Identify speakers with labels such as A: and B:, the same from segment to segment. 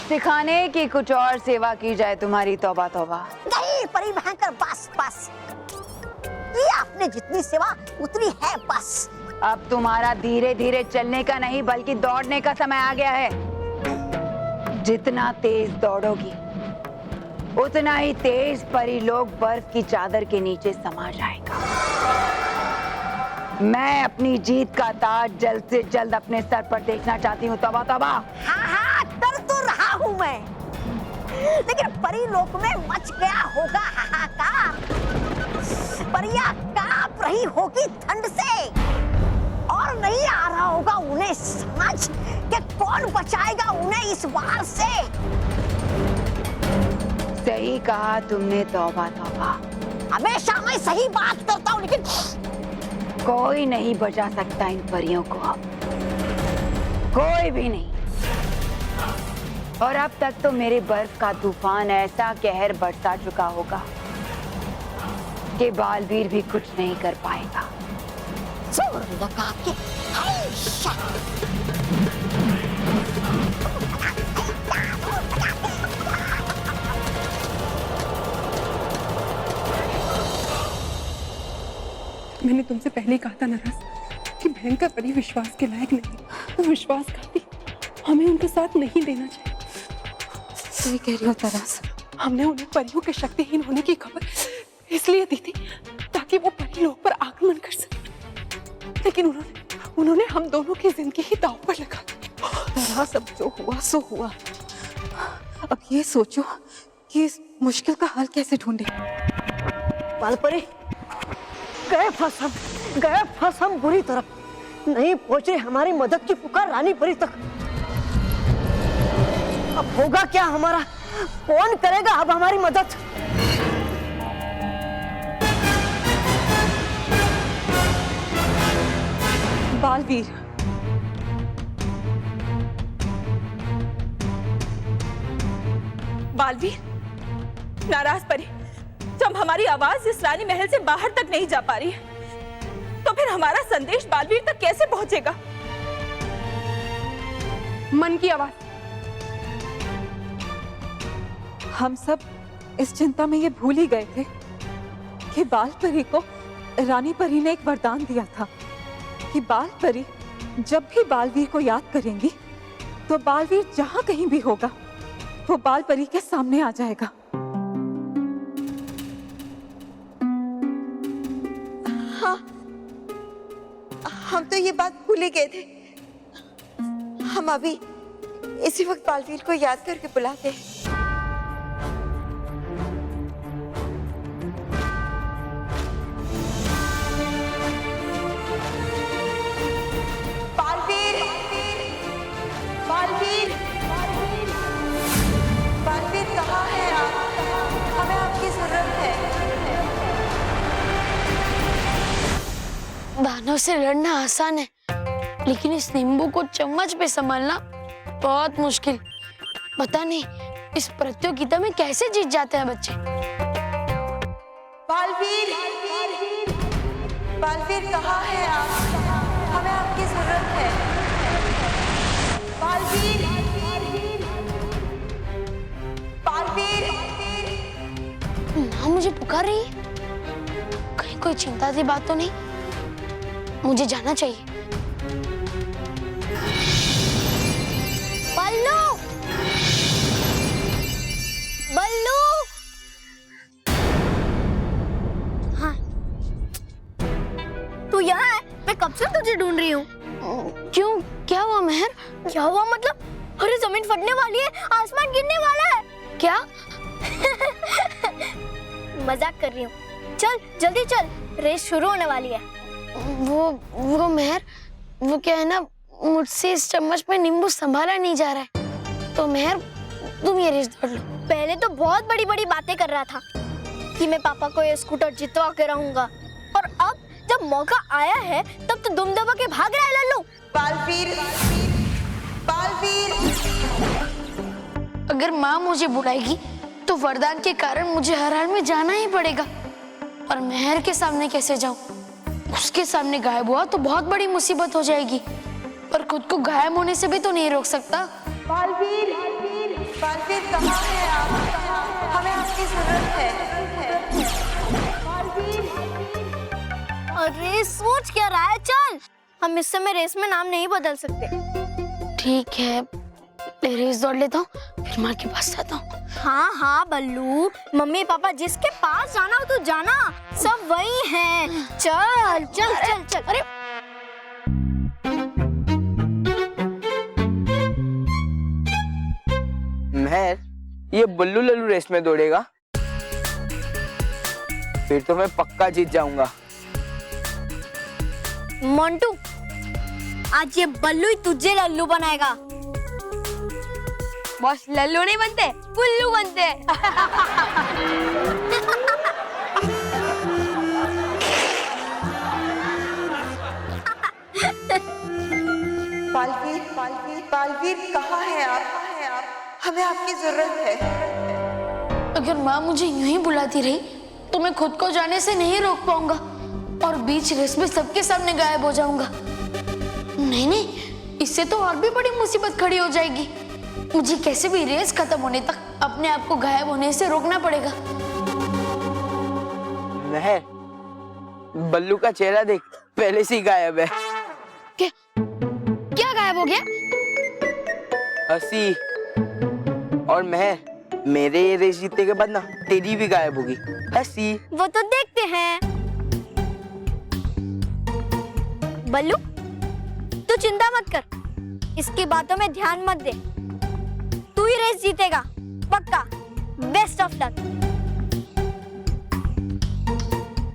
A: सिखाने की कुछ और सेवा की जाए तुम्हारी। तौबा तौबा।
B: नहीं परी भयंकर, बस बस, ये आपने जितनी सेवा उतनी है बस।
A: अब तुम्हारा धीरे धीरे चलने का नहीं बल्कि दौड़ने का समय आ गया है। जितना तेज दौड़ोगी उतना ही तेज परी लोग बर्फ की चादर के नीचे समा जाएगा। मैं अपनी जीत का ताज जल्द से जल्द अपने सर पर देखना चाहती हूँ। तौबा तौबा।
B: हाँ हाँ कर तो रहा हूँ मैं, लेकिन परी लोक में मच गया होगा हाहाकार। परियां कांप रही होगी ठंड से और नहीं आ रहा होगा उन्हें समझ कि कौन बचाएगा उन्हें इस वार से।
A: सही कहा तुमने। तौबा तौबा।
B: हमेशा मैं सही बात करता हूँ, लेकिन
A: कोई नहीं बचा सकता इन परियों को अब, कोई भी नहीं। और अब तक तो मेरे बर्फ का तूफान ऐसा कहर बरसा चुका होगा कि बालवीर भी कुछ नहीं कर पाएगा।
B: जोर लगा के
C: मैंने तुमसे पहले ही कहा था नाराज कि भयंकर परी विश्वास के लायक नहीं, वो विश्वासघाती, हमें उनका साथ नहीं देना चाहिए।
D: सही कह रही हो नाराज।
C: हमने उन्हें परियों के शक्तिहीन होने की खबर इसलिए दी थी ताकि वो परी लोग पर आक्रमण कर सके, लेकिन उन्होंने हम दोनों की जिंदगी ही दांव पर लगा दी।
D: नाराज, अब जो हुआ सो हुआ। अब ये सोचो कि इस मुश्किल का हल कैसे ढूंढे।
B: बालपरी गए फंस हम बुरी तरफ। नहीं पहुंच रही हमारी मदद की पुकार रानी परी तक। अब होगा क्या हमारा? कौन करेगा अब हमारी मदद?
D: बालवीर,
E: बालवीर, नाराज परी, जब हमारी आवाज इस रानी महल से बाहर तक नहीं जा पा रही है, तो फिर हमारा संदेश बालवीर तक कैसे पहुंचेगा?
C: मन की आवाज।
D: हम सब इस चिंता में ये भूल ही गए थे कि बाल परी को रानी परी ने एक वरदान दिया था कि बाल परी जब भी बालवीर को याद करेंगी तो बालवीर जहां कहीं भी होगा वो बाल परी के सामने आ जाएगा।
E: हाँ, हम तो ये बात भूल ही गए थे। हम अभी इसी वक्त बालवीर को याद करके बुलाते हैं। बालवीर, बालवीर, बालवीर कहाँ है आप? हमें आपकी जरूरत है।
F: दानों से लड़ना आसान है, लेकिन इस नींबू को चम्मच पे संभालना बहुत मुश्किल। पता नहीं इस प्रतियोगिता में कैसे जीत जाते हैं बच्चे।
E: बालवीर, बालवीर कहाँ है आप? हमें आपकी जरूरत है। बालवीर, बालवीर,
F: माँ मुझे पुकार रही है। कहीं कोई चिंता की बात तो नहीं? मुझे जाना चाहिए। बल्लू, बल्लू।
G: हाँ, तू यहाँ है? मैं कब से तुझे ढूंढ रही हूँ।
F: क्यों, क्या हुआ मेहर?
G: क्या हुआ मतलब? अरे जमीन फटने वाली है, आसमान गिरने वाला है।
F: क्या?
G: मजाक कर रही हूँ। चल जल्दी चल, रेस शुरू होने वाली है।
F: वो मेहर, वो क्या है ना, मुझसे इस चम्मच में नींबू संभाला नहीं जा रहा है, तो मेहर तुम ये रेस दौड़ लो।
G: पहले तो बहुत बड़ी बड़ी बातें कर रहा था कि मैं पापा को ये स्कूटर जितवा के रहूंगा, और अब जब मौका आया है तब तो दुम दबा के भाग रहा है लल्लू।
E: बालवीर, बालवीर।
F: अगर माँ मुझे बुलाएगी तो वरदान के कारण मुझे हर हाल में जाना ही पड़ेगा। और मेहर के सामने कैसे जाऊं? उसके सामने गायब हुआ तो बहुत बड़ी मुसीबत हो जाएगी, पर खुद को गायब होने से भी तो नहीं रोक सकता।
E: बालवीर,
D: बालवीर कहाँ हैं आप? हमें आपकी जरूरत है।
G: अरे सोच क्या रहा है? चल, हम इस समय रेस में नाम नहीं बदल सकते।
F: ठीक है, रेस दौड़ लेता हूँ, फिर माँ के पास जाता हूँ।
G: हाँ हाँ बल्लू, मम्मी पापा जिसके पास जाना हो तो जाना, सब वही हैं। चल चल चल चल। अरे
H: महर, ये बल्लू लल्लू रेस में दौड़ेगा, फिर तो मैं पक्का जीत जाऊंगा।
G: मोंटू, आज ये बल्लू ही तुझे लल्लू बनाएगा।
A: बॉस लल्लू नहीं बनते, उल्लू बनते।
D: बालवीर, बालवीर, बालवीर कहाँ हैं आप? हमें आपकी जरूरत है।
F: अगर माँ मुझे यूं ही बुलाती रही तो मैं खुद को जाने से नहीं रोक पाऊंगा और बीच रेस में सबके सामने गायब हो जाऊंगा। नहीं नहीं, इससे तो और भी बड़ी मुसीबत खड़ी हो जाएगी। मुझे कैसे भी रेस खत्म होने तक अपने आप को गायब होने से रोकना पड़ेगा।
H: महर, बल्लू का चेहरा देख, पहले से ही गायब है।
F: क्या गायब हो गया?
H: हंसी। और महर, मेरे ये रेस जीतने के बाद ना तेरी भी गायब होगी हंसी।
G: वो तो देखते हैं। बल्लू, तू चिंता मत कर, इसकी बातों में ध्यान मत दे। तू ही रेस जीतेगा, पक्का। Best of luck.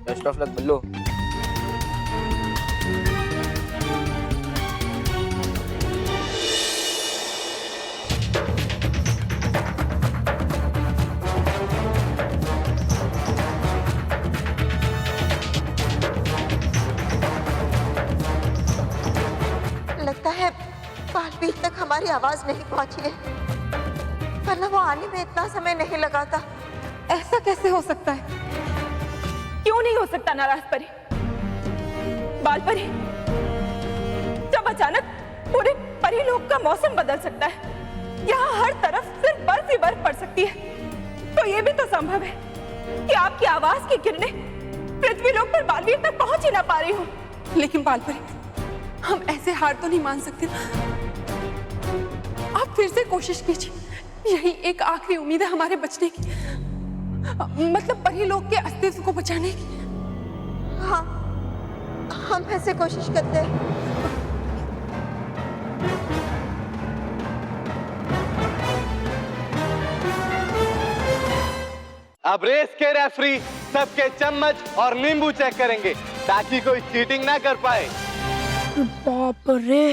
H: Best of luck Ballu.
D: लगता है बालवीर तक हमारी आवाज नहीं पहुंची है, वरना वो आने में इतना समय नहीं लगा था। ऐसा कैसे हो सकता है?
E: क्यों नहीं हो सकता नाराज परी? बाल परी, जब अचानक पूरे परी लोक का मौसम बदल सकता है, यहाँ हर तरफ सिर्फ बर्फ ही बर्फ पड़ सकती है, तो ये भी तो संभव है कि आपकी आवाज की किरणें पृथ्वी लोक पर बालवीर तक पहुंच ही ना पा रही हो।
C: लेकिन बालपरी, हम ऐसे हार तो नहीं मान सकते। आप फिर से कोशिश कीजिए, यही एक आखिरी उम्मीद है हमारे बचने की, मतलब परी लोक के अस्तित्व को बचाने की।
D: हाँ, हम ऐसे कोशिश करते हैं।
I: अब रेस के रेफरी सबके चम्मच और नींबू चेक करेंगे ताकि कोई चीटिंग ना कर पाए।
G: बाप रे,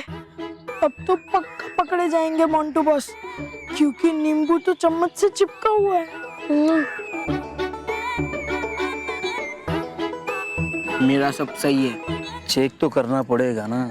G: अब तो पक्का पकड़े जाएंगे मोंटू बॉस, क्योंकि नींबू तो चम्मच से चिपका हुआ है।
H: मेरा सब सही है, चेक तो करना पड़ेगा ना।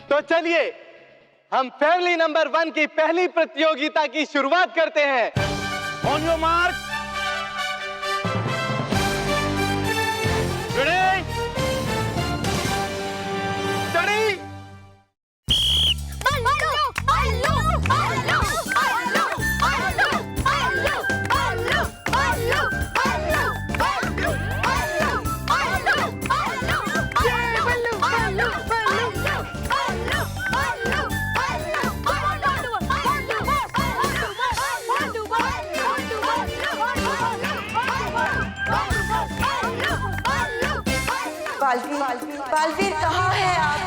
I: तो चलिए हम फैमिली नंबर 1 की पहली प्रतियोगिता की शुरुआत करते हैं। On your mark, ready, study.
D: Baalveer कहाँ हैं आप?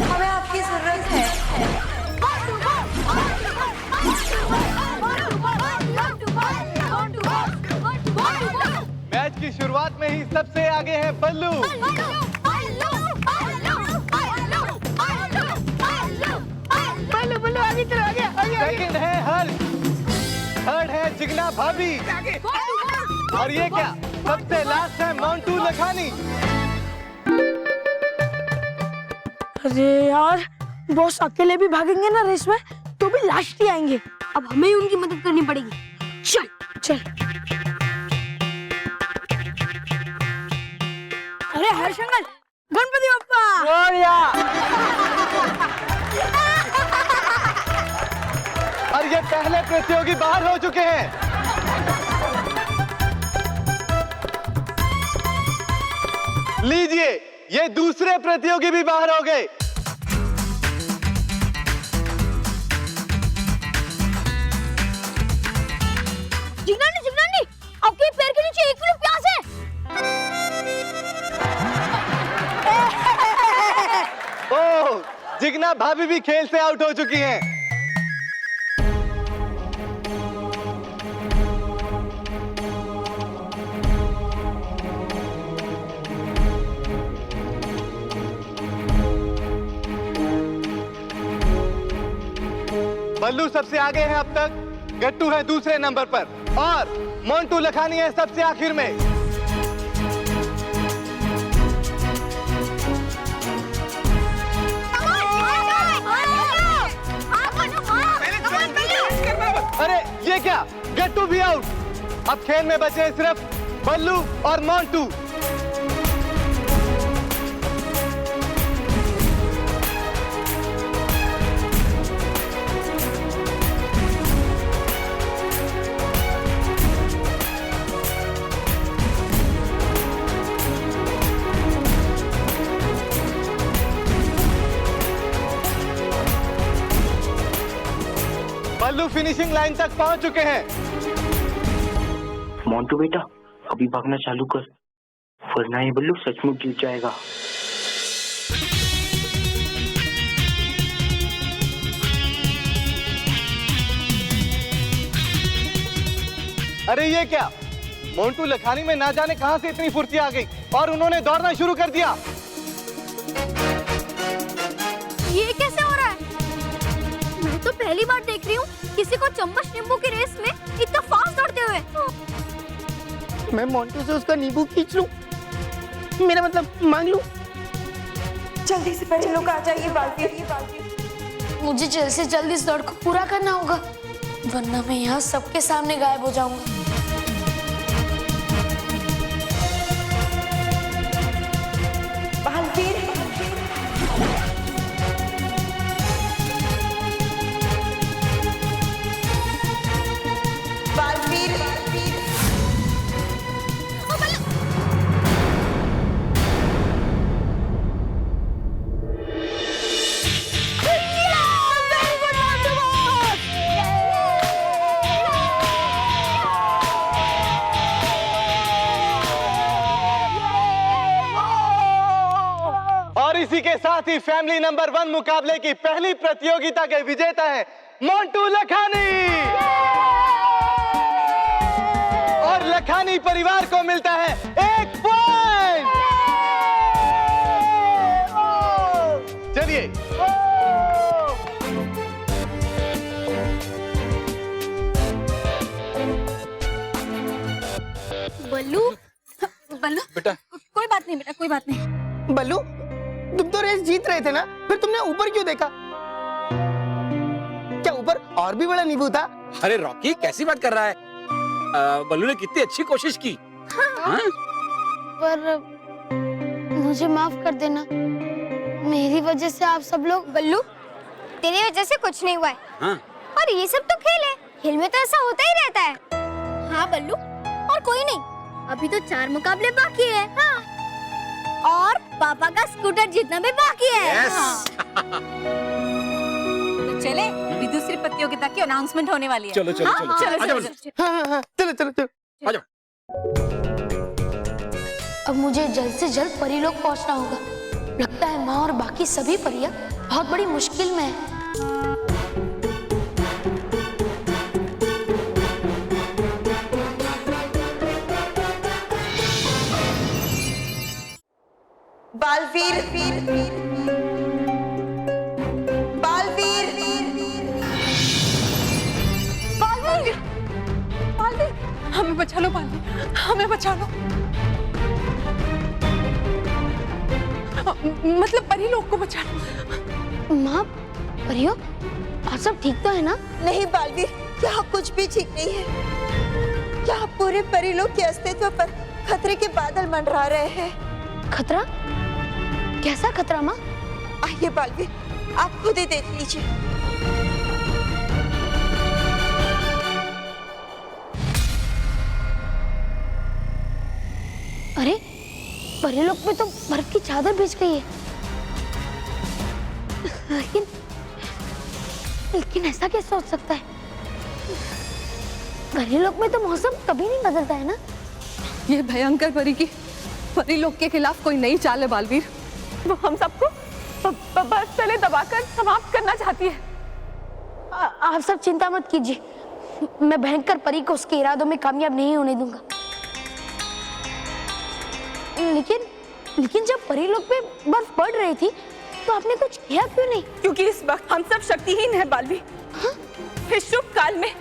D: हमें आपकी जरूरत है।
I: मैच की शुरुआत में ही सबसे आगे है बल्लू। सेकंड है हर्ष, थर्ड है जिगना भाभी, और ये क्या सबसे लास्ट है मोंटू लखानी।
B: अरे यार, बॉस अकेले भी भागेंगे ना रेस में तो भी लास्ट ही आएंगे।
G: अब हमें ही उनकी मदद करनी पड़ेगी। चल
B: चल। अरे हर्षंगल, गणपति बप्पा।
I: और ये पहले प्रतियोगी बाहर हो चुके हैं। लीजिए, ये दूसरे प्रतियोगी भी बाहर हो गए।
G: जिगनानी, आपके पैर के नीचे 1 किलो प्याज है।
I: ओह, जिगना भाभी भी खेल से आउट हो चुकी हैं। बल्लू सबसे आगे है अब तक, गट्टू है दूसरे नंबर पर और मोंटू लखानी है सबसे आखिर में। अरे ये क्या, गट्टू भी आउट। अब खेल में बचे सिर्फ बल्लू और मोंटू। बल्लू फिनिशिंग लाइन तक पहुंच चुके हैं।
H: मोंटू बेटा, अभी भागना चालू कर, वरना ये बल्लू सचमुच जीत जाएगा।
I: अरे ये क्या, मोंटू लखानी में ना जाने कहां से इतनी फुर्ती आ गई और उन्होंने दौड़ना शुरू कर दिया।
G: ये कैसे हो रहा है? मैं तो पहली बार देख रही हूँ किसी को चम्मच नींबू की रेस में इतना फास्ट दौड़ते हुए।
H: मैं मोंटू से उसका नींबू खींच लूं, मेरा मतलब मांग लूं।
C: जल्दी से पहले लोग आ जाइए, बाल्टी।
F: मुझे जल्द से जल्द इस दौड़ को पूरा करना होगा, वरना मैं यहाँ सबके सामने गायब हो जाऊंगा।
I: इसी के साथ ही फैमिली नंबर 1 मुकाबले की पहली प्रतियोगिता के विजेता हैं मोंटू लखानी और लखानी परिवार को मिलता है 1 पॉइंट। चलिए
G: बल्लू,
B: बल्लू
I: बेटा,
B: कोई बात नहीं बेटा, कोई बात नहीं।
H: बल्लू, तुम तो रेस जीत रहे थे ना, फिर तुमने ऊपर क्यों देखा? क्या ऊपर और भी बड़ा नींबू था?
J: अरे रॉकी, कैसी बात कर रहा है? बल्लू ने कितनी अच्छी कोशिश की। हाँ?
G: पर मुझे माफ कर देना, मेरी वजह से आप सब लोग। बल्लू, तेरी वजह से कुछ नहीं हुआ है।
J: हाँ?
G: और ये सब तो खेल है, खेल में तो ऐसा होता ही रहता है। हाँ बल्लू, और कोई नहीं, अभी तो 4 मुकाबले बाकी है। हाँ। और पापा का स्कूटर जीतना भी बाकी है।
J: यस।
B: तो चले, अभी दूसरी प्रतियोगिता की अनाउंसमेंट होने वाली है।
J: चलो चलो चलो
B: चलो
J: चलो
H: चलो चलो चलो,
J: आ जाओ।
F: अब मुझे जल्द से जल्द परीलोक पहुंचना होगा। लगता है माँ और बाकी सभी परियां बहुत बड़ी मुश्किल में है।
C: बालवीर, बालवीर, बालवीर, बालवीर, हमें बचा लो बालवीर, हमें बचा लो। मतलब परी लोग को बचाना।
F: माँ, परियों, आप सब ठीक तो है ना?
D: नहीं बालवीर, यहाँ कुछ भी ठीक नहीं है। यहाँ पूरे परिलोक के अस्तित्व पर खतरे के बादल मंडरा रहे हैं।
F: खतरा? कैसा खतरा माँ?
D: आइए बालवीर, आप खुद ही देख लीजिए।
F: अरे, परिलोक में तो बर्फ की चादर बिछ गई है। लेकिन ऐसा कैसे सोच सकता है? परिलोक में तो मौसम कभी नहीं बदलता है ना?
C: ये भयंकर परिलोक के खिलाफ कोई नई चाल है बालवीर। वो हम सबको बस तले दबाकर समाप्त करना चाहती है।
F: आप सब चिंता मत कीजिए, मैं भयंकर परी को उसके इरादों में कामयाब नहीं होने दूंगा। लेकिन जब परिलोक में बर्फ पड़ रही थी तो आपने कुछ किया क्यों नहीं?
E: क्योंकि इस वक्त हम सब शक्तिहीन हैं बालवी। इस शुभ काल में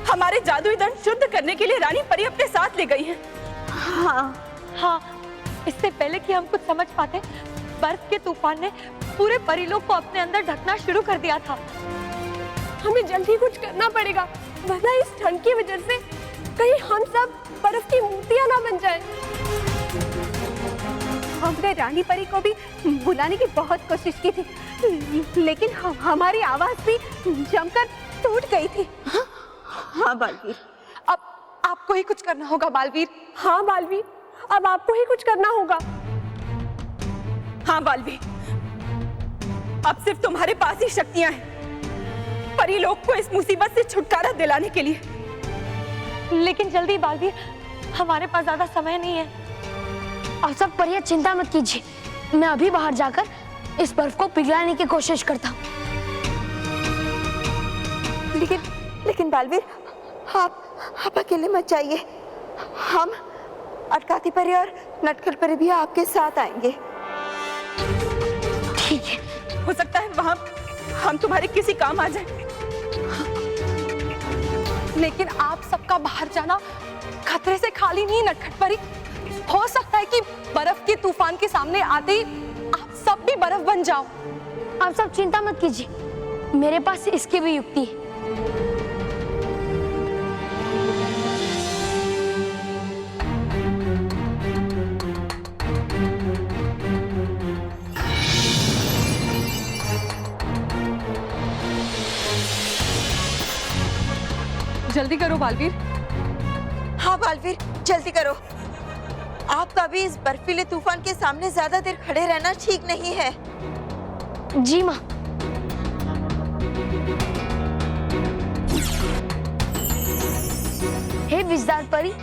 E: हमारे जादुई दंड शुद्ध करने के लिए रानी परी अपने साथ ले गई है।
C: हाँ, इससे पहले कि हम कुछ समझ पाते, बर्फ के तूफान ने पूरे परिलोक को अपने अंदर ढकना शुरू कर दिया था। हमें जल्दी कुछ करना पड़ेगा, वरना इस ठंड की वजह से कहीं हम सब बर्फ की मूर्तियां ना बन जाएं। हमने रानी परी को भी बुलाने की बहुत कोशिश की थी, लेकिन हमारी आवाज भी जमकर टूट गई थी।
D: हाँ बालवीर,
C: अब आपको ही कुछ करना होगा बालवीर। हाँ बालवीर, अब आपको ही कुछ करना होगा।
E: हाँ बालवी, अब सिर्फ तुम्हारे पास ही शक्तियां हैं परिलोक को इस मुसीबत से छुटकारा दिलाने के लिए।
C: लेकिन जल्दी बालवीर, हमारे पास ज्यादा समय नहीं है।
F: आप सब परियां चिंता मत कीजिए, मैं अभी बाहर जाकर इस बर्फ को पिघलाने की कोशिश करता हूँ।
D: लेकिन बालवीर, आप अकेले मत जाइए। हम अटकाती परी और नटखट परी भी आपके साथ आएंगे।
F: ठीक है।
E: हो सकता है वहां हम तुम्हारे किसी काम आ जाएं।
C: लेकिन आप सबका बाहर जाना खतरे से खाली नहीं, नटखट परी। हो सकता है कि बर्फ के तूफान के सामने आते ही आप सब भी बर्फ बन जाओ।
F: आप सब चिंता मत कीजिए, मेरे पास इसकी भी युक्ति है।
C: जल्दी करो बालवीर।
D: हाँ बालवीर, जल्दी करो। आपका भी इस बर्फीले तूफान के सामने ज्यादा देर खड़े रहना ठीक नहीं है।
F: जी माँ। हे विजदार परी,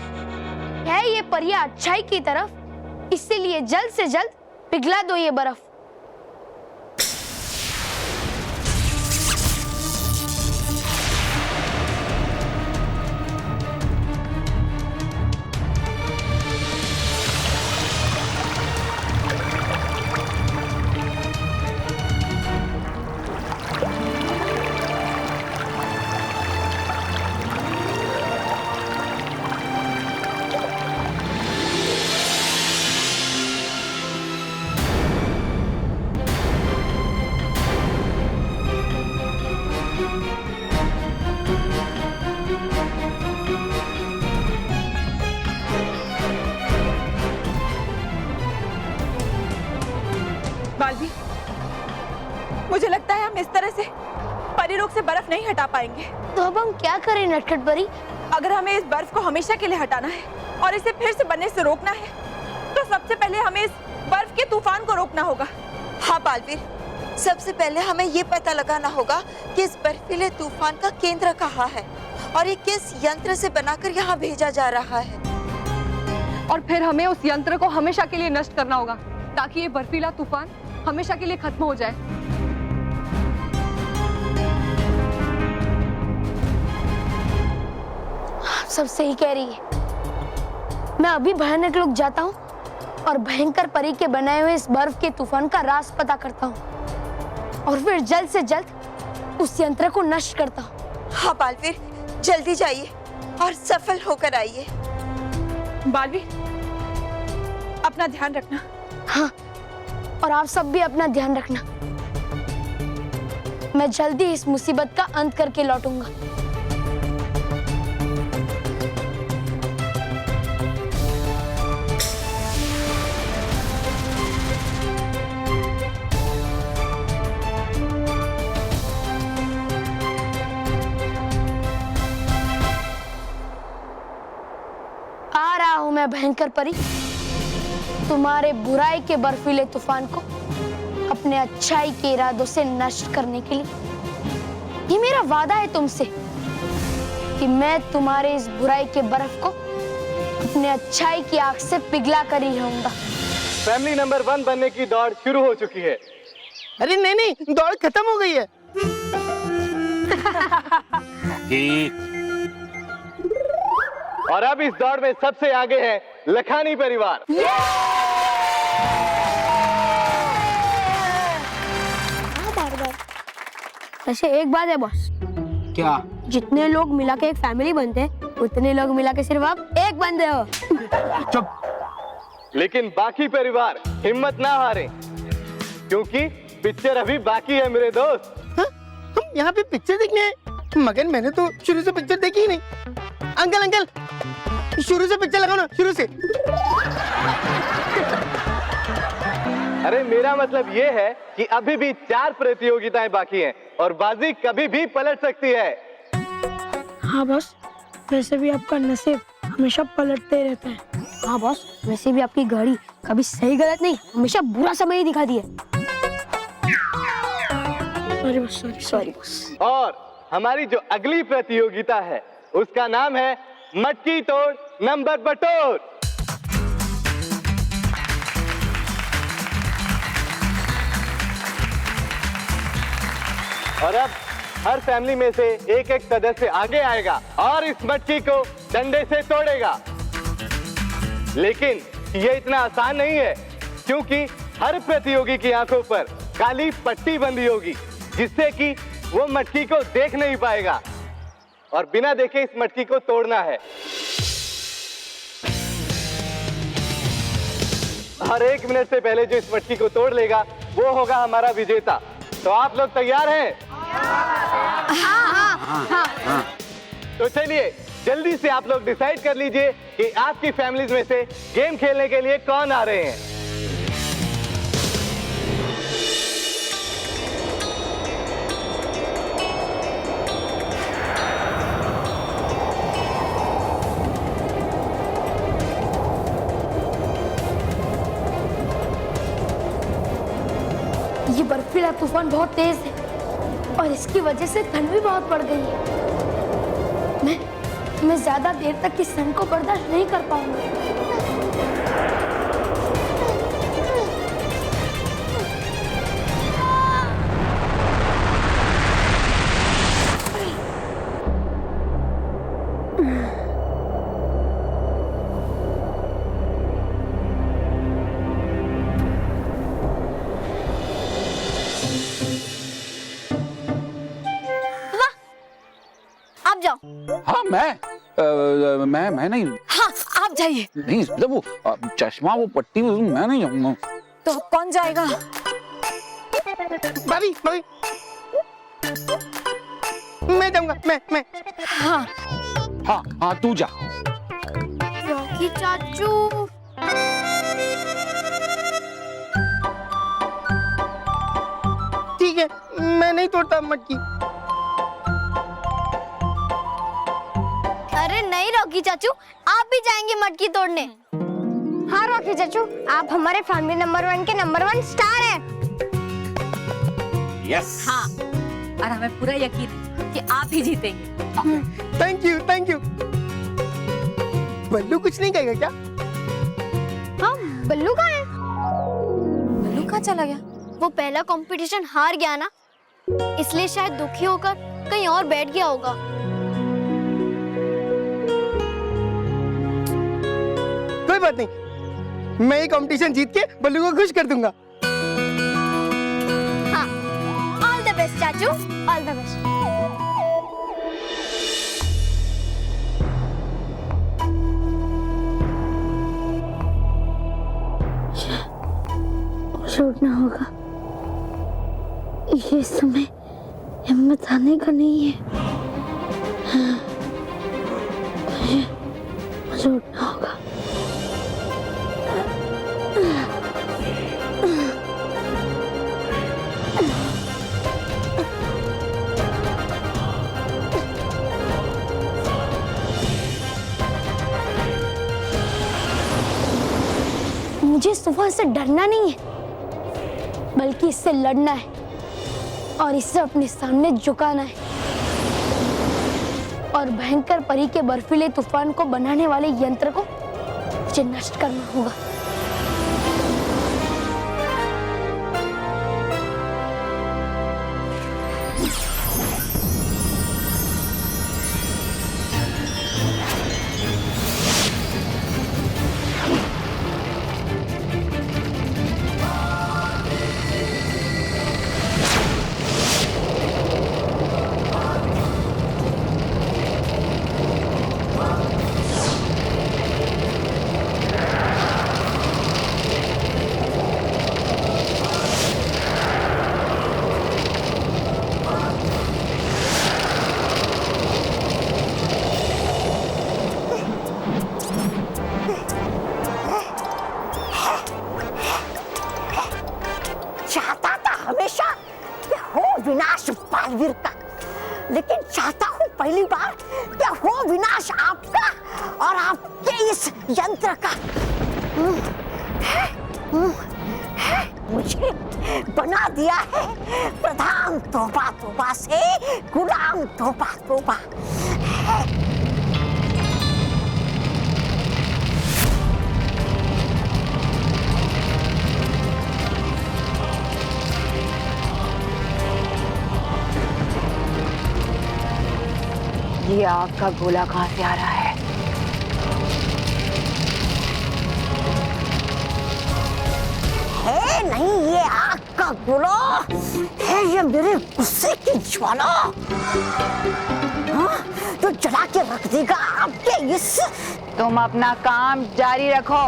F: है ये परियां अच्छाई की तरफ, इसीलिए जल्द से जल्द पिघला दो ये बर्फ।
E: बालवी, मुझे लगता है हम इस तरह से परिलोक से बर्फ नहीं हटा पाएंगे।
F: तो अब हम क्या करें नटखट परी?
E: अगर हमें इस बर्फ को हमेशा के लिए हटाना है और इसे फिर से बनने से रोकना है, तो सबसे पहले हमें इस बर्फ के तूफान को रोकना होगा।
D: हाँ बालवीर, सबसे पहले हमें ये पता लगाना होगा कि इस बर्फीले तूफान का केंद्र कहाँ है और ये किस यंत्र से बनाकर यहाँ भेजा जा रहा है।
C: और फिर हमें उस यंत्र को हमेशा के लिए नष्ट करना होगा, ताकि ये बर्फीला तूफान हमेशा के लिए खत्म हो जाए।
F: सब सही कह रही है। मैं अभी भयानक लोग जाता हूँ और भयंकर परी के बनाए हुए इस बर्फ के तूफान का राज पता करता हूँ और फिर जल्द से जल्द उस यंत्र को नष्ट करता हूँ।
D: हाँ बालवीर, जल्दी जाइए और सफल होकर आइए।
E: बालवी, अपना ध्यान रखना।
F: हाँ, और आप सब भी अपना ध्यान रखना। मैं जल्दी इस मुसीबत का अंत करके लौटूंगा। आ रहा हूं मैं भयंकर परी, तुम्हारे बुराई के बर्फीले तूफान को अपने अच्छाई के इरादों से नष्ट करने के लिए। ये मेरा वादा है तुमसे कि मैं तुम्हारे इस बुराई के बर्फ को अपने अच्छाई की आग से पिघला कर ही रहूंगा।
I: फैमिली नंबर 1 बनने की दौड़ शुरू हो चुकी है।
H: अरे नहीं, दौड़ खत्म हो गई है।
I: और अब इस दौड़ में सबसे आगे है लखानी परिवार।
G: वैसे एक बात है बॉस,
J: क्या?
G: जितने लोग मिला के एक फैमिली बनते हैं उतने लोग मिला के सिर्फ आप एक बंदे हो।
J: चुप।
I: लेकिन बाकी परिवार हिम्मत ना हारे, क्योंकि पिक्चर अभी बाकी है मेरे दोस्त।
H: हम यहाँ पे पिक्चर देखने आए, मगर मैंने तो शुरू से पिक्चर देखी ही नहीं। अंकल शुरू से पिक्चर लगाओ ना, शुरू से।
I: अरे मेरा मतलब ये है कि अभी भी 4 प्रतियोगिताएं बाकी हैं और बाजी कभी भी पलट सकती है।
G: हाँ बॉस, वैसे भी आपका नसीब हमेशा पलटते रहता है। हाँ बॉस, वैसे भी आपकी गाड़ी कभी सही गलत नहीं, हमेशा बुरा समय ही दिखाती है। Sorry boss, sorry boss.
I: और हमारी जो अगली प्रतियोगिता है उसका नाम है मटकी तोड़ नंबर बटोर। और अब हर फैमिली में से एक एक सदस्य आगे आएगा और इस मटकी को डंडे से तोड़ेगा। लेकिन ये इतना आसान नहीं है, क्योंकि हर प्रतियोगी की आंखों पर काली पट्टी बंधी होगी, जिससे कि वो मटकी को देख नहीं पाएगा और बिना देखे इस मटकी को तोड़ना है। हर 1 मिनट से पहले जो इस मटकी को तोड़ लेगा वो होगा हमारा विजेता। तो आप लोग तैयार हैं? हाँ। तो चलिए जल्दी से आप लोग डिसाइड कर लीजिए कि आपकी फैमिलीज में से गेम खेलने के लिए कौन आ रहे हैं।
F: ये बर्फीला तूफान बहुत तेज है और इसकी वजह से ठंड भी बहुत बढ़ गई है। मैं ज्यादा देर तक इस ठंड को बर्दाश्त नहीं कर पाऊंगा।
G: आप जाओ।
J: हाँ मैं नहीं।
D: हाँ आप जाइए।
J: नहीं मतलब वो चश्मा, वो पट्टी, मैं नहीं जाऊंगा।
D: तो कौन जाएगा?
H: भाभी मैं जाऊंगा। मैं
J: हाँ तू जा।
G: रॉकी चाचू,
H: ठीक है, मैं नहीं तोड़ता मटकी।
G: अरे नहीं रॉकी चाचू, आप भी जाएंगे मटकी तोड़ने। हाँ रॉकी चाचू, आप हमारे फैमिली नंबर 1 के नंबर 1 स्टार हैं।
J: यस।
D: हाँ, और हमें पूरा यकीन है कि आप ही जीतेंगे।
H: Thank you. बल्लू कुछ नहीं कहेगा क्या?
G: हाँ, बल्लू कहाँ है?
D: बल्लू कहाँ चला गया?
G: वो पहला कंपटीशन हार गया ना, इसलिए शायद दुखी होकर कहीं और बैठ गया होगा।
H: कोई बात नहीं, मैं ये कंपटीशन जीत के बल्लू को खुश कर दूंगा।
G: हाँ, ऑल द बेस्ट चाचू, ऑल द बेस्ट। मुझे उठना
F: होगा। ये समय हिम्मत आने का नहीं है। मुझे उठना होगा। मुझे सुबह से डरना नहीं है, बल्कि इससे लड़ना है और इसे अपने सामने झुकाना है और भयंकर परी के बर्फीले तूफान को बनाने वाले यंत्र को मुझे नष्ट करना होगा।
B: चाहता था हमेशा कि हो विनाश बालवीर का, लेकिन चाहता हूँ पहली बार कि हो विनाश आपका और आपके इस यंत्र का। मुझे बना दिया है प्रधान तोबा तोबा से गुलाम तोबा तोबा।
A: ये आग का गोला कहां से आ रहा है?
B: है नहीं ये आग का गोला, है ये मेरे गुस्से की ज्वाला, हाँ? जो जला के रख देगा आपके इस।
A: तुम अपना काम जारी रखो,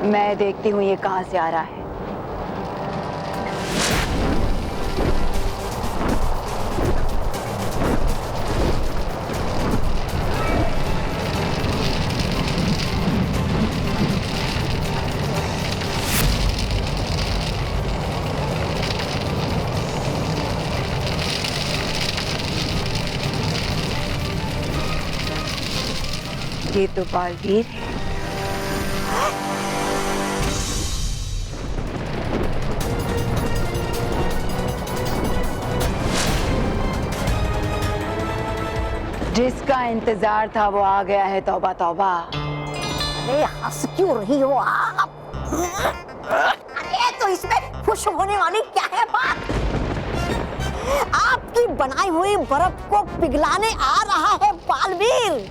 A: मैं देखती हूँ ये कहां से आ रहा है। ये तो बालवीर है। जिसका इंतजार था वो आ गया है। तौबा तौबा।
B: अरे हंस क्यों रही हो आप? अरे तो इसमें खुश होने वाली क्या है बात? आपकी बनाई हुई बर्फ को पिघलाने आ रहा है बालवीर।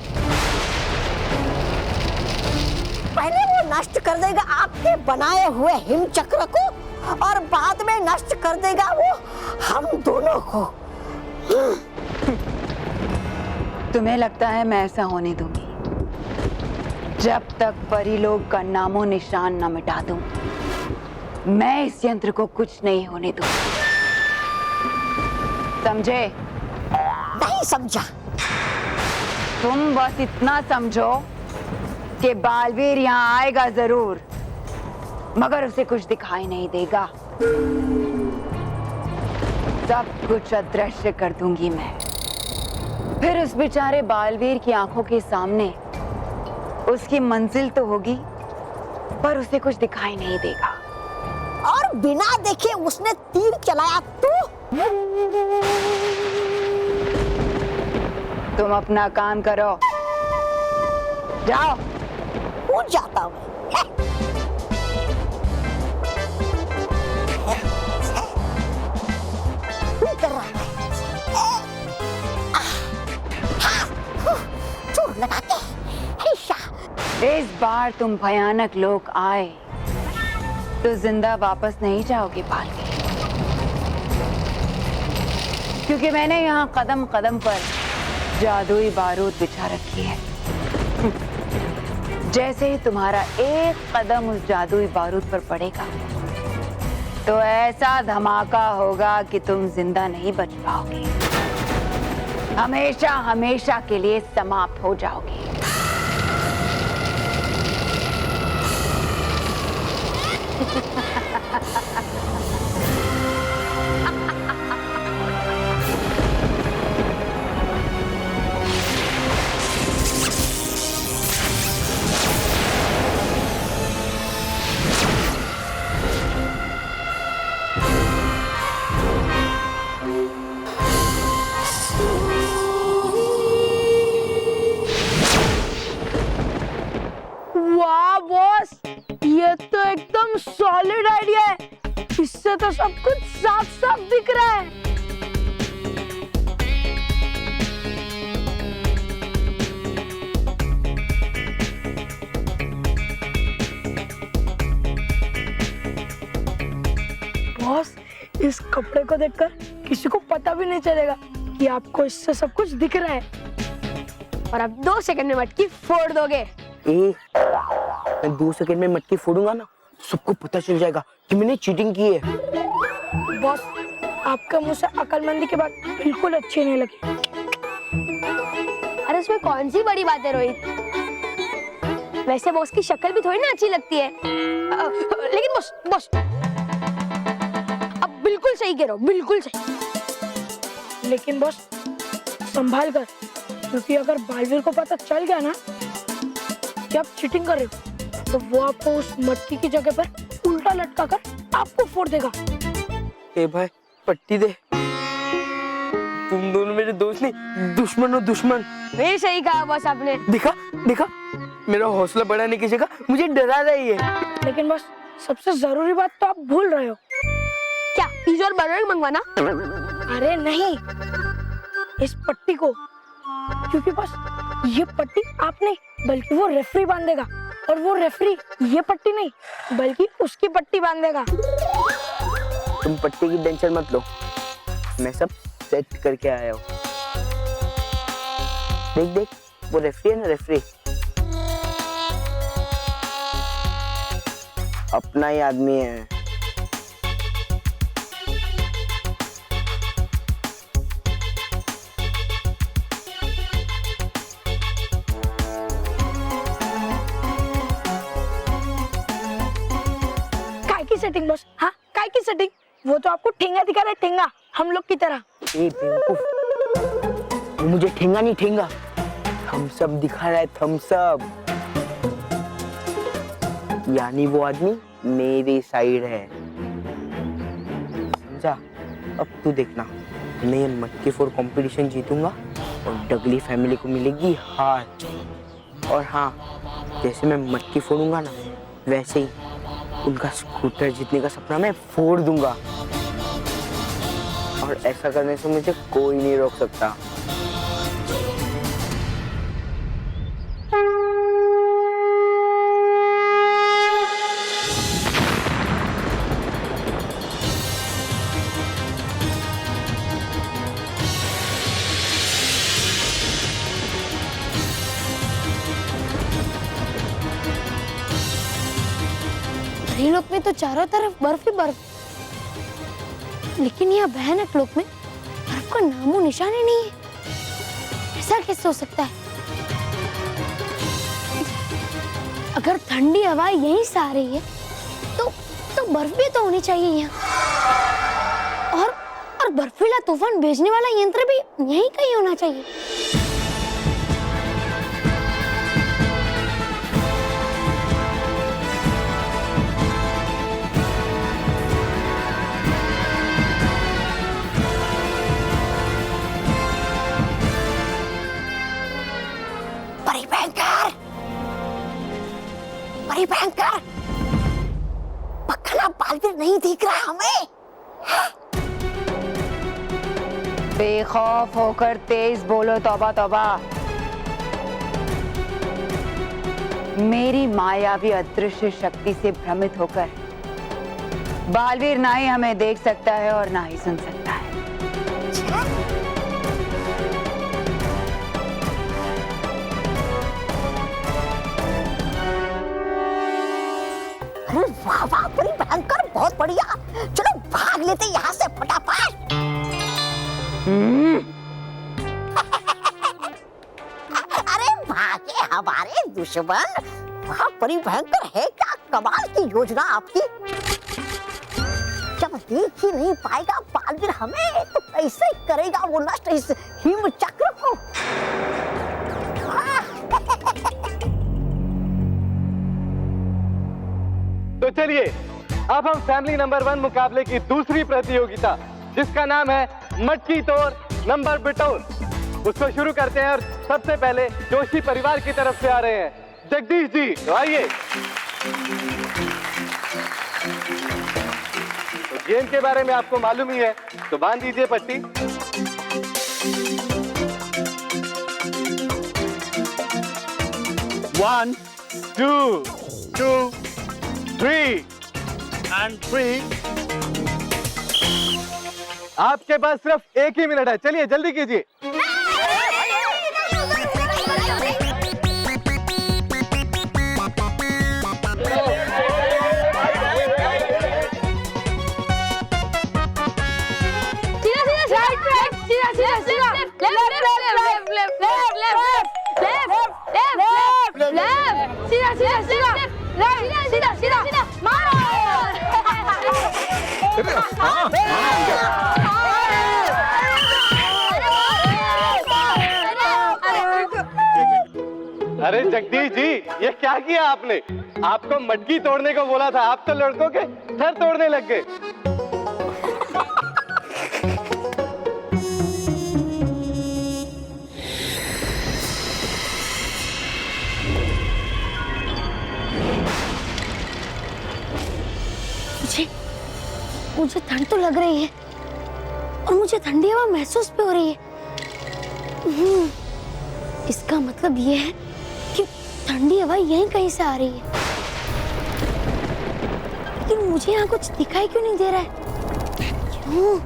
B: पहले वो नष्ट कर देगा आपके बनाए हुए हिम चक्र को और बाद में नष्ट कर देगा वो हम दोनों को।
A: तुम्हें लगता है मैं ऐसा होने दूंगी? जब तक परिलोक का नामो निशान न मिटा दूं, मैं इस यंत्र को कुछ नहीं होने दूंगी। समझे?
B: नहीं समझा।
A: तुम बस इतना समझो कि बालवीर यहाँ आएगा जरूर, मगर उसे कुछ दिखाई नहीं देगा। सब कुछ अदृश्य कर दूंगी मैं। फिर उस बेचारे बालवीर की आंखों के सामने उसकी मंजिल तो होगी, पर उसे कुछ दिखाई नहीं देगा।
B: और बिना देखे उसने तीर चलाया तो?
A: तुम अपना काम करो, जाओ।
B: कूद जाता हूँ। कर रहा है। जोर लगा के।
A: इस बार तुम भयानक लोक आए तो जिंदा वापस नहीं जाओगे बालवीर, क्योंकि मैंने यहाँ कदम कदम पर जादुई बारूद बिछा रखी है। जैसे ही तुम्हारा एक कदम उस जादुई बारूद पर पड़ेगा, तो ऐसा धमाका होगा कि तुम जिंदा नहीं बच पाओगे, हमेशा हमेशा के लिए समाप्त हो जाओगे।
C: वाह बॉस, ये तो एकदम सॉलिड आइडिया है। इससे तो सब कुछ साफ साफ दिख रहा है। बॉस, इस कपड़े को देखकर किसी को पता भी नहीं चलेगा कि आपको इससे सब कुछ दिख रहा है। और आप 2 सेकंड में मटकी फोड़ दोगे।
H: मैं 2 सेकंड में मटकी फोड़ूंगा ना, सबको पता चल जाएगा कि मैंने चीटिंग की है।
C: बॉस, आपके मुंह से अकलमंदी की बात बिल्कुल अच्छी नहीं लगी।
G: अरे उसमें कौन सी बड़ी बात है रोहित? वैसे बॉस की शक्ल भी थोड़ी ना अच्छी लगती है। लेकिन बॉस अब बिल्कुल सही कह रहे हो, बिल्कुल सही।
C: लेकिन बॉस संभाल कर, क्योंकि अगर बालवीर को पता चल गया ना कि आप चीटिंग कर रहे हो, तो वो आपको उस मटकी की जगह पर उल्टा लटका कर आपको फोड़ देगा।
H: ए भाई पट्टी दे, तुम दोनों मेरे दोस्त नहीं, दुश्मन हो दुश्मन।
G: नहीं सही कहा बॉस आपने।
H: दिखा दिखा, मेरा हौसला बढ़ाने की जगह मुझे डरा रही है।
C: लेकिन बॉस सबसे जरूरी बात तो आप भूल रहे हो।
G: क्या पिज्जा और बर्गर मंगवाना?
C: अरे नहीं, इस पट्टी को, क्योंकि बस ये पट्टी आप नहीं बल्कि वो रेफरी बांधेगा, और वो रेफरी ये पट्टी नहीं बल्कि उसकी पट्टी बांधेगा।
H: तुम पट्टी की टेंशन मत लो, मैं सब सेट करके आया हूँ। देख देख, वो रेफरी है ना, रेफरी अपना ही आदमी है।
C: सेटिंग बॉस, हाँ काय की सेटिंग? वो तो आपको ठेंगा दिखा रहा है, ठेंगा हम लोग की तरह।
H: ए बेवकूफ, वो मुझे ठेंगा नहीं, ठेंगा थम्स अप दिखा रहा है, थम्स अप। यानी वो आदमी मेरी साइड है, समझा? अब तू देखना, मैं ये मटकी फोड़ कंपटीशन जीतूंगा और डगली फैमिली को मिलेगी हार। और हाँ, जैसे मैं मटकी फोड़ूंगा ना, वैसे ही उनका स्कूटर जीतने का सपना मैं फोड़ दूंगा। और ऐसा करने से मुझे कोई नहीं रोक सकता।
G: लोक में तो चारों तरफ बर्फ ही बर्फ, लेकिन यहाँ भयानक लोक में बर्फ का नामो निशान ही नहीं है। ऐसा कैसे हो सकता है? अगर ठंडी हवा यहीं से आ रही है तो बर्फ भी तो होनी चाहिए यहाँ। और बर्फीला तूफान भेजने वाला यंत्र भी यहीं कहीं होना चाहिए। भयंकर, पक्का बालवीर नहीं दिख रहा हमें।
A: बेखौफ होकर तेज बोलो तौबा तौबा। मेरी मायावी अदृश्य शक्ति से भ्रमित होकर बालवीर ना ही हमें देख सकता है और ना ही सुन सकता है।
B: अरे वाह वाह, बड़ी भयंकर, बहुत बढ़िया। चलो भाग लेते यहाँ से फटाफट। अरे भागे हमारे दुश्मन। वहाँ बड़ी भयंकर है, क्या कमाल की योजना आपकी। जब देख ही नहीं पाएगा बालवीर हमें, तो कैसे करेगा वो नष्ट इस हिम चक्र को।
I: तो चलिए अब हम फैमिली नंबर 1 मुकाबले की दूसरी प्रतियोगिता, जिसका नाम है मटकी तोड़ नंबर बिटोर, उसको शुरू करते हैं। और सबसे पहले जोशी परिवार की तरफ से आ रहे हैं जगदीश जी, तो आइए। तो गेम के बारे में आपको मालूम ही है, तो बांध दीजिए पट्टी।
K: One,
I: 2
K: two,
I: 3
K: and three.
I: आपके पास सिर्फ 1 ही मिनट है, चलिए जल्दी कीजिए। अरे जगदीश जी, ये क्या किया आपने? आपको मटकी तोड़ने को बोला था, आप तो लड़कों के सर तोड़ने लग गए।
F: मुझे ठंड तो लग रही है और मुझे ठंडी हवा महसूस भी हो रही है। इसका मतलब ये है कि ठंडी हवा यहीं कहीं से आ रही है, लेकिन मुझे यहाँ कुछ दिखाई क्यों नहीं दे रहा है? क्यों?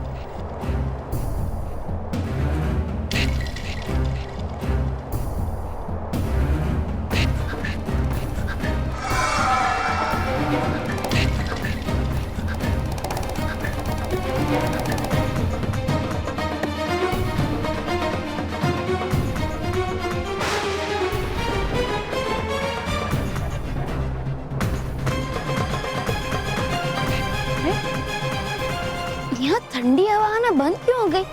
F: यहाँ ठंडी हवा आना बंद क्यों हो गई?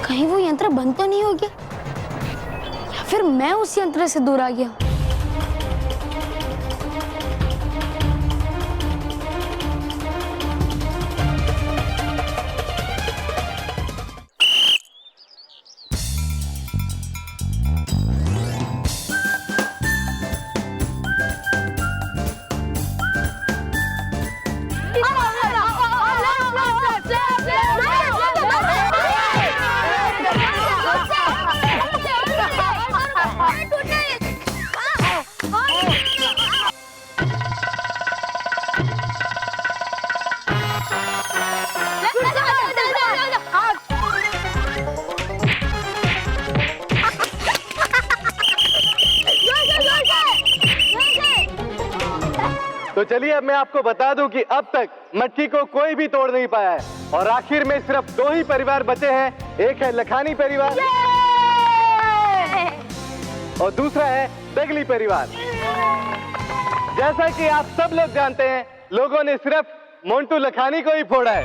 F: कहीं वो यंत्र बंद तो नहीं हो गया, या फिर मैं उस यंत्र से दूर आ गया?
I: तो चलिए अब मैं आपको बता दूं कि अब तक मटकी को कोई भी तोड़ नहीं पाया है, और आखिर में सिर्फ 2 ही परिवार बचे हैं। एक है लखानी परिवार और दूसरा है दगली परिवार। जैसा कि आप सब लोग जानते हैं, लोगों ने सिर्फ मोंटू लखानी को ही फोड़ा है।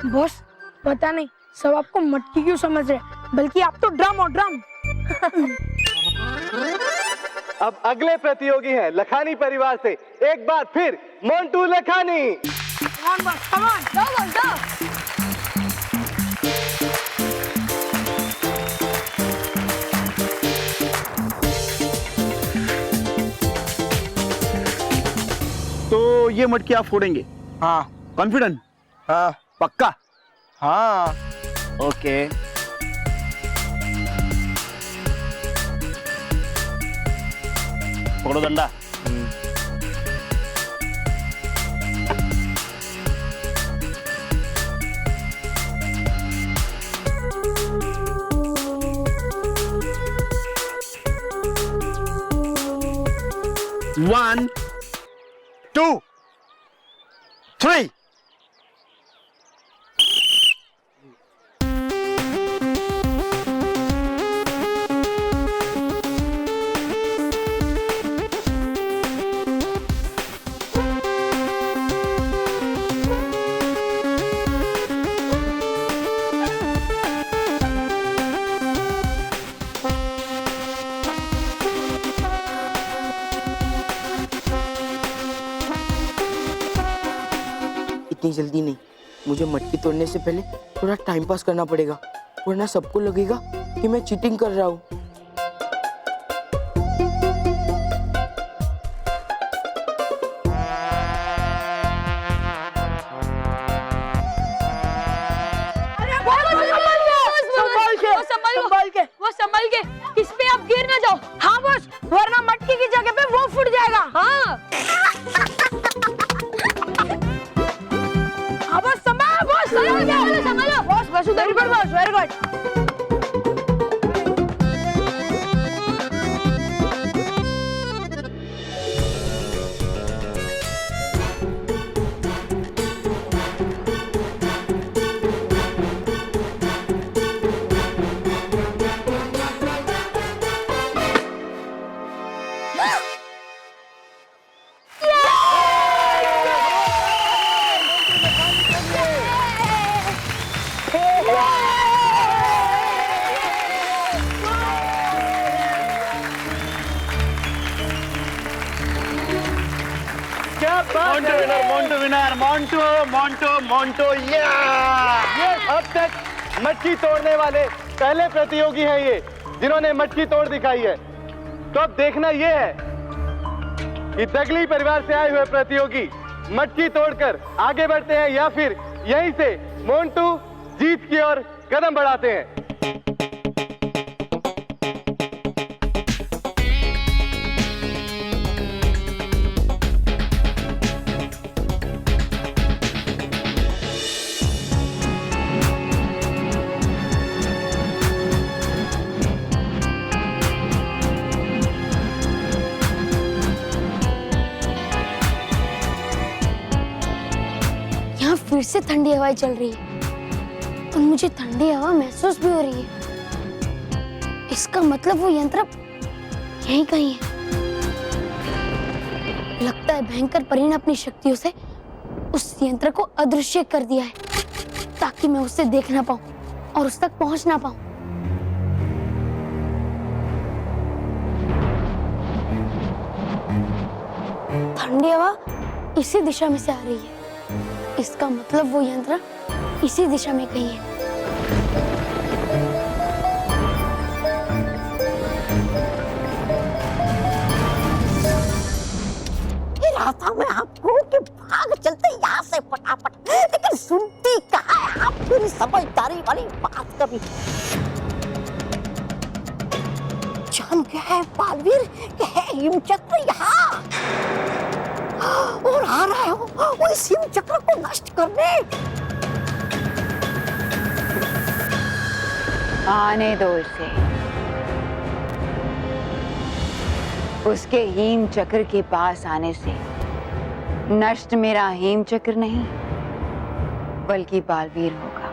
C: बॉस, पता नहीं सब आपको मटकी क्यों समझ रहे, बल्कि आप तो ड्रम और ड्रम।
I: अब अगले प्रतियोगी हैं लखानी परिवार से एक बार फिर मोंटू लखानी।
K: तो ये मटकी आप फोड़ेंगे?
H: हाँ
K: कॉन्फिडेंट?
H: हाँ
K: पक्का?
H: हाँ।
K: ओके। पकड़ो डंडा। 1, 2, 3.
H: इतनी जल्दी नहीं, मुझे मटकी तोड़ने से पहले थोड़ा टाइम पास करना पड़ेगा, वरना सबको लगेगा कि मैं चीटिंग कर रहा हूँ।
C: वो संभल के किस पे आप गिर ना जाओ। हाँ बॉस, वरना मटकी की जगह पे वो फूट जाएगा। हाँ हाँ बॉस, संभालो बॉस, संभालो बॉस, बस उधर ऊपर बॉस, वेरी गुड।
I: मोंटो ये अब तक मटकी तोड़ने वाले पहले प्रतियोगी हैं ये, जिन्होंने मटकी तोड़ दिखाई है। तो अब देखना ये है कि दगली परिवार से आए हुए प्रतियोगी मटकी तोड़कर आगे बढ़ते हैं या फिर यहीं से मोंटू जीत की ओर कदम बढ़ाते हैं।
F: फिर से ठंडी हवाएं चल रही है और मुझे ठंडी हवा महसूस भी हो रही है। इसका मतलब वो यंत्र यहीं कहीं है। लगता है भयंकर परी ने अपनी शक्तियों से उस यंत्र को अदृश्य कर दिया है ताकि मैं उसे देख ना पाऊं और उस तक पहुंच ना पाऊं। ठंडी हवा इसी दिशा में से आ रही है। इसका मतलब वो यंत्र इसी दिशा में कहीं है।
B: रहा था मैं आपको कि भाग चलते यहाँ से फटाफट, लेकिन सुनती कहाँ है आप पूरी समझदारी वाली बात कभी। जान गया है बालवीर कि है हिमचक्र यहाँ और आ रहा है वो इस हिमचक्र को नष्ट करने।
A: आने दो उसे। उसके हिम चक्र के पास आने से नष्ट मेरा हिम चक्र नहीं बल्कि बालवीर होगा।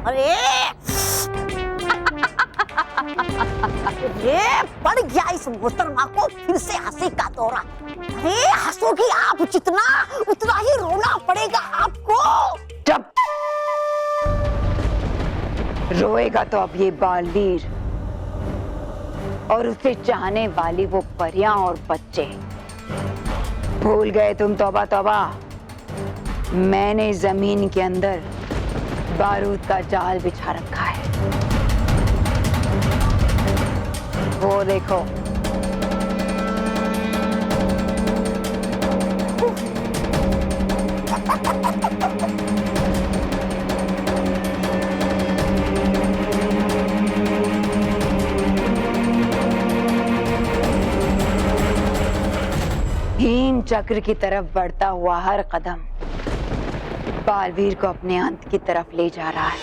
B: अरे ये पड़ गया इस मोहतरमा को फिर से हंसी का दौरा। अरे हंसोगी आप जितना उतना ही रोना पड़ेगा आपको।
A: जब रोएगा तो अब ये बालवीर और उसे चाहने वाली वो परियां और बच्चे। भूल गए तुम? तौबा तौबा, मैंने जमीन के अंदर बारूद का जाल बिछा रखा है। वो देखो। हिम चक्र की तरफ बढ़ता हुआ हर कदम बालवीर को अपने अंत की तरफ ले जा रहा है।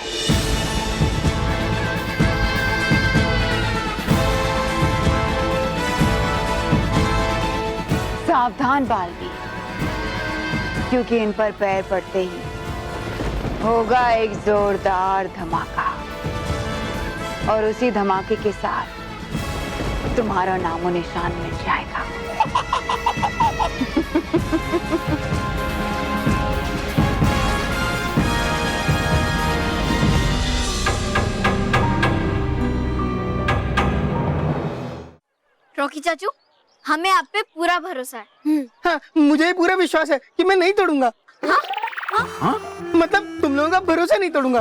A: सावधान बालवी, क्योंकि इन पर पैर पड़ते ही होगा एक जोरदार धमाका, और उसी धमाके के साथ तुम्हारा नामो निशान मिट जाएगा।
G: रॉकी चाचू, हमें आप पे पूरा भरोसा है।
L: हाँ, मुझे ही पूरा विश्वास है कि मैं नहीं तोड़ूंगा।
J: हाँ?
L: मतलब तुम लोगों का भरोसा नहीं तोड़ूंगा।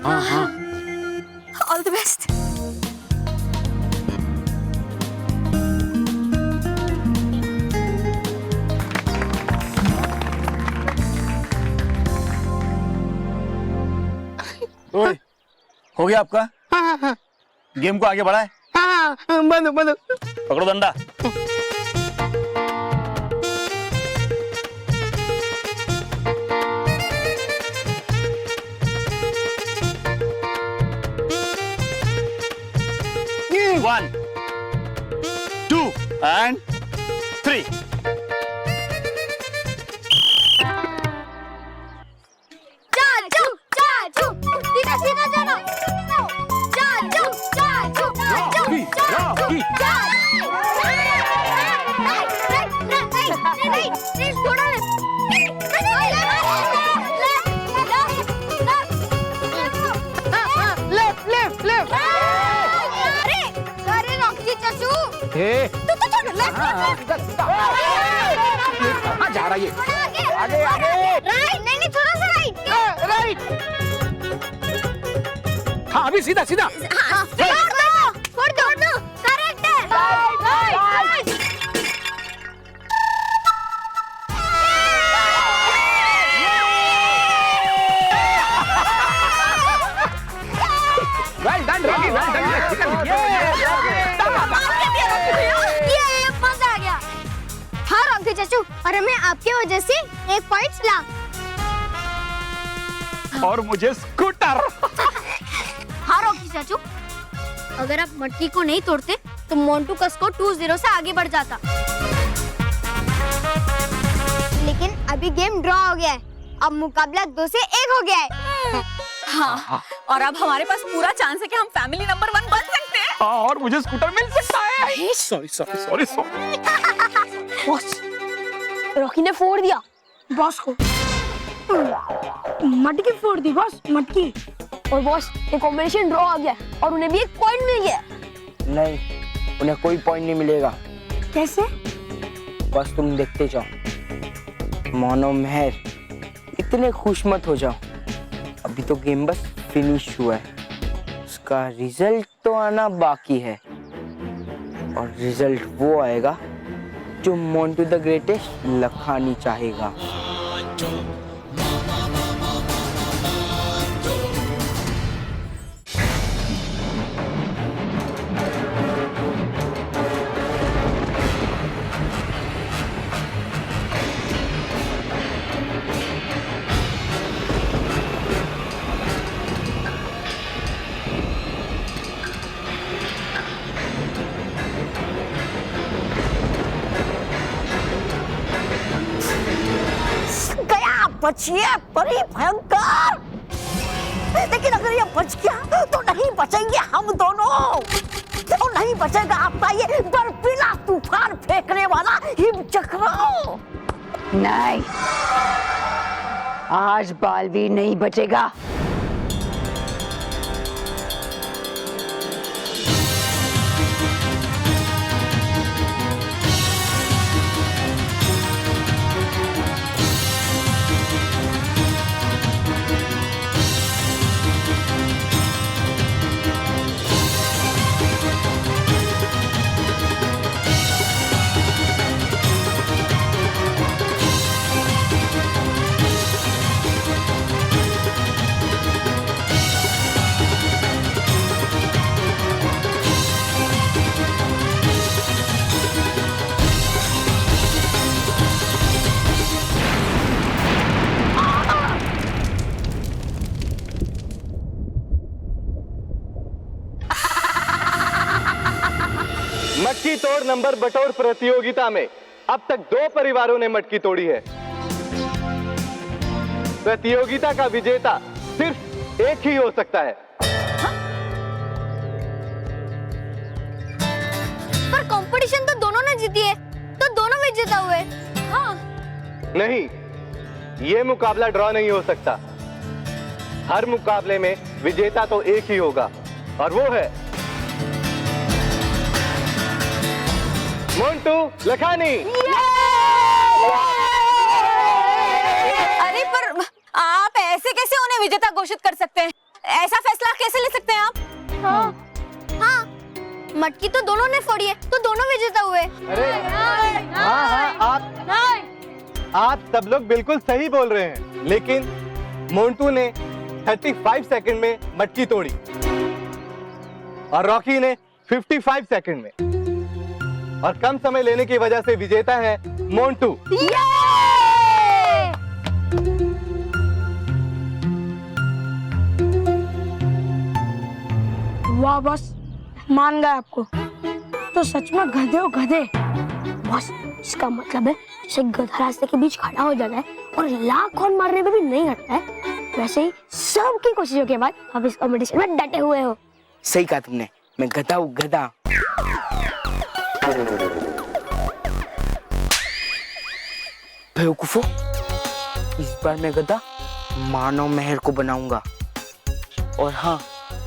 J: हाँ हाँ।
B: All the best.
J: ओए, हो गया आपका?
L: हाँ हाँ
J: गेम को आगे बढ़ाए।
L: हाँ, बंदो बंदो।
J: पकड़ो डंडा। One, 2 and 3.
G: चाचू चाचू, सीधा सीधा चलो। चाचू चाचू चाचू चाचू नहीं थोड़ा
L: लेफ्ट लेफ्ट लेफ्ट।
G: अरे अरे रॉकी चाचू,
J: ए,
G: तू तो थोड़ा लेफ्ट
J: कहाँ जा रहा है ये?
G: आगे आगे राइट, नहीं थोड़ा सा राइट
L: राइट।
J: हाँ अभी सीधा सीधा।
G: छोड़ दो करेक्ट है। Right
J: well done Rocky, well done.
G: ये मजा आ गया। हाँ रॉकी चाचू, और मैं आपकी वजह से 1 पॉइंट ला।
J: और मुझे स्कूटर।
G: हाँ रॉकी चाचू, अगर आप मटकी को नहीं तोड़ते तो मोंटू का स्कोर 2-0 से आगे बढ़ जाता। लेकिन अभी गेम ड्रॉ हो गया है, अब मुकाबला 2 से 1 हो गया है।
E: हाँ, और अब हमारे पास पूरा चांस है कि हम फैमिली नंबर 1 बन सकते हैं।
J: हाँ और मुझे स्कूटर मिल सकता है। Sorry sorry sorry sorry.
G: Boss, Rocky ने फोड़ दिया बॉस को। मटकी फोड़ दी बॉस, मटकी। और बॉस, ये कॉम्बिनेशन ड्रॉ आ गया और उन्हें भी 1 पॉइंट मिल गया।
H: नहीं, उन्हें कोई पॉइंट नहीं मिलेगा।
G: कैसे?
H: बस तुम देखते जाओ। मोनो मेहर, इतने खुश मत हो जाओ। अभी तो गेम बस फिनिश हुआ है, उसका रिजल्ट तो आना बाकी है। और रिजल्ट वो आएगा जो मोंटू द ग्रेटेस्ट लखानी चाहेगा।
B: बचिए परी भयंकर। लेकिन अगर ये बच गया तो नहीं बचेंगे हम दोनों। तो नहीं बचेगा आपका ये बर्फीला तूफान फेंकने वाला हिमचक्र।
A: नहीं, आज बालवीर नहीं बचेगा।
I: मटकी तोड़ नंबर बटोर प्रतियोगिता में अब तक 2 परिवारों ने मटकी तोड़ी है। प्रतियोगिता का विजेता सिर्फ एक ही हो सकता है।
G: पर कंपटीशन तो दोनों ने जीती है, तो दोनों विजेता हुए। हाँ।
I: नहीं, ये मुकाबला ड्रॉ नहीं हो सकता। हर मुकाबले में विजेता तो एक ही होगा और वो है मोंटू लखानी।
B: अरे पर आप ऐसे कैसे उन्हें विजेता घोषित कर सकते हैं? ऐसा फैसला कैसे ले सकते हैं आप?
G: हाँ, मटकी तो दोनों ने फोड़ी है, तो दोनों विजेता हुए।
I: अरे हाँ, आप सब लोग बिल्कुल सही बोल रहे हैं, लेकिन मोंटू ने 35 सेकंड में मटकी तोड़ी और रॉकी ने 55 सेकंड में, और कम समय लेने की वजह से विजेता है मोंटू।
G: वाह बस, मान गए आपको। तो सच में गधे हो गधे। बस इसका मतलब है जैसे गधा रास्ते के बीच खड़ा हो जाता है और लाख कौन मारने पे भी नहीं हटता है, वैसे ही सबकी कोशिशों के बाद आप इस कॉम्पिटिशन में डटे हुए हो।
H: सही कहा तुमने, मैं गधा हूँ, गधा। बेवकूफो, इस बार मैं गधा मानव मेहर को बनाऊंगा। और हाँ,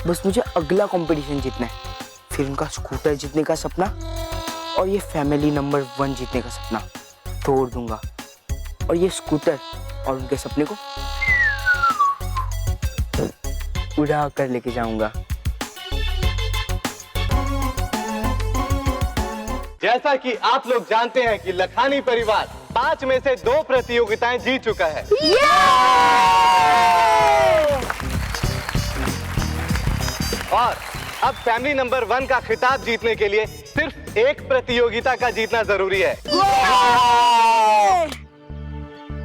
H: बस मुझे अगला कंपटीशन जीतना है, फिर उनका स्कूटर जीतने का सपना और ये फैमिली नंबर 1 जीतने का सपना तोड़ दूंगा, और ये स्कूटर और उनके सपने को उड़ा कर लेके जाऊंगा।
I: जैसा कि आप लोग जानते हैं कि लखानी परिवार 5 में से 2 प्रतियोगिताएं जीत चुका है। और अब फैमिली नंबर 1 का खिताब जीतने के लिए सिर्फ एक प्रतियोगिता का जीतना जरूरी है।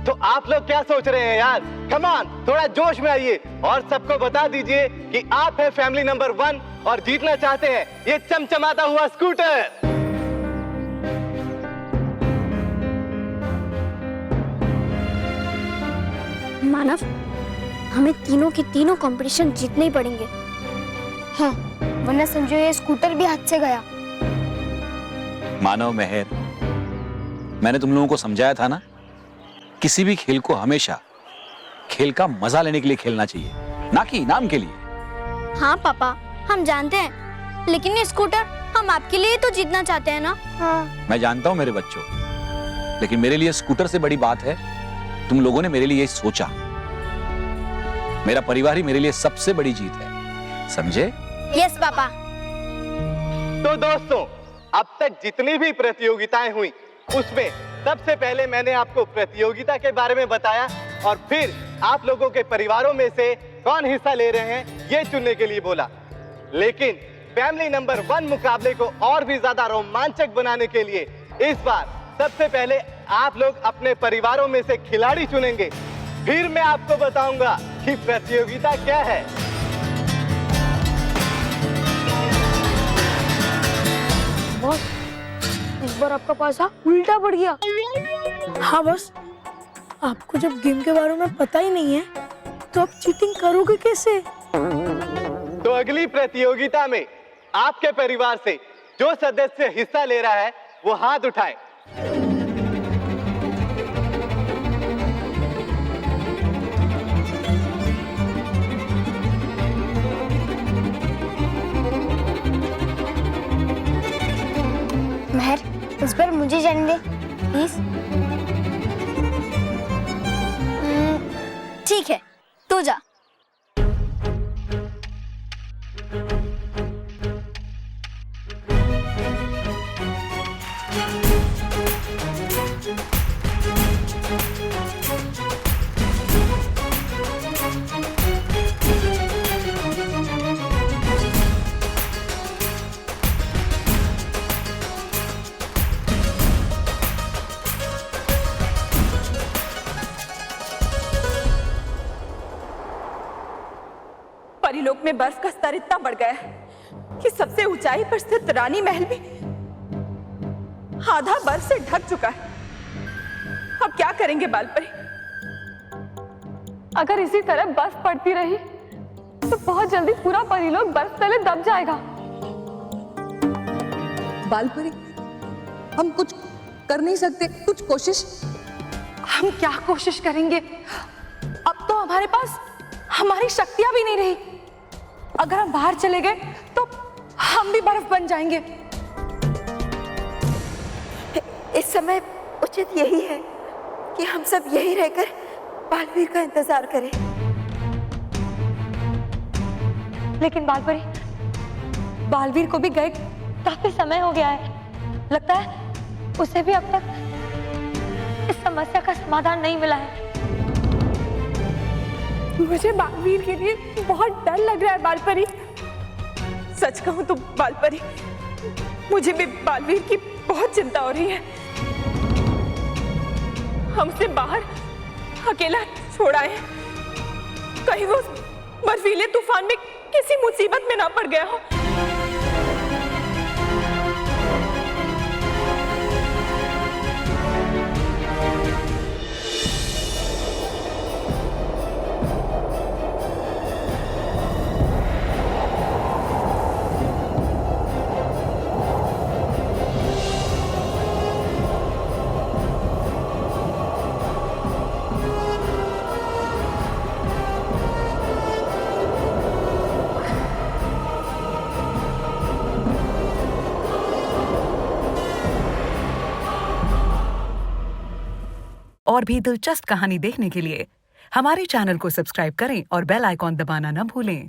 I: तो आप लोग क्या सोच रहे हैं यार? कम ऑन, थोड़ा जोश में आइए और सबको बता दीजिए कि आप है फैमिली नंबर 1 और जीतना चाहते हैं ये चमचमाता हुआ स्कूटर।
G: मानव, हमें तीनों के तीनों कंपटीशन जीतने ही पड़ेंगे। हाँ, वरना समझो ये स्कूटर भी हाथ से गया।
J: मानव मेहर, मैंने तुम लोगों को समझाया था ना, किसी भी खेल को हमेशा खेल का मजा लेने के लिए खेलना चाहिए, ना कि इनाम के लिए।
G: हाँ पापा, हम जानते हैं, लेकिन ये स्कूटर हम आपके लिए तो जीतना चाहते हैं ना। हाँ।
J: मैं जानता हूं मेरे बच्चों, लेकिन मेरे लिए स्कूटर से बड़ी बात है तुम लोगों ने मेरे लिए ये सोचा। मेरा परिवार ही मेरे लिए सबसे बड़ी जीत है, समझे?
G: Yes papa.
I: तो दोस्तों, अब तक जितनी भी प्रतियोगिताएं हुई उसमें सबसे पहले मैंने आपको प्रतियोगिता के बारे में बताया और फिर आप लोगों के परिवारों में से कौन हिस्सा ले रहे हैं ये चुनने के लिए बोला। लेकिन फैमिली नंबर 1 मुकाबले को और भी ज्यादा रोमांचक बनाने के लिए इस बार सबसे पहले आप लोग अपने परिवारों में से खिलाड़ी चुनेंगे, फिर मैं आपको बताऊंगा कि प्रतियोगिता क्या है।
G: बॉस, इस बार आपका पैसा उल्टा पड़ गया।
M: हाँ बॉस, आपको जब गेम के बारे में पता ही नहीं है तो आप चीटिंग करोगे कैसे?
I: तो अगली प्रतियोगिता में आपके परिवार से जो सदस्य हिस्सा ले रहा है वो हाथ उठाए।
G: महर, इस बार मुझे जाने दे प्लीज। ठीक है, तू जा।
E: परिलोक में बर्फ का स्तर इतना बढ़ गया है कि सबसे ऊंचाई पर स्थित रानी महल भी आधा बर्फ से ढक चुका है। अब क्या करेंगे बालपरी?
C: अगर इसी तरह बर्फ पड़ती रही तो बहुत जल्दी पूरा परिलोक बर्फ तले दब जाएगा।
N: बालपरी, हम कुछ कर नहीं सकते? कुछ कोशिश?
C: हम क्या कोशिश करेंगे? अब तो हमारे पास हमारी शक्तियां भी नहीं रही। अगर हम बाहर चले गए तो हम भी बर्फ बन जाएंगे।
E: इस समय उचित यही है कि हम सब यहीं रहकर बालवीर का इंतजार करें।
C: लेकिन बालपरी, बालवीर को भी गए काफी समय हो गया है। लगता है उसे भी अब तक इस समस्या का समाधान नहीं मिला है।
M: मुझे बालवीर के लिए बहुत डर लग रहा है बालपरी।
E: सच कहूं तो बालपरी, मुझे भी बालवीर की बहुत चिंता हो रही है। हम उसे बाहर अकेला छोड़ आए, कहीं वो बर्फीले तूफान में किसी मुसीबत में ना पड़ गया हो।
O: और भी दिलचस्प कहानी देखने के लिए हमारे चैनल को सब्सक्राइब करें और बेल आइकॉन दबाना न भूलें।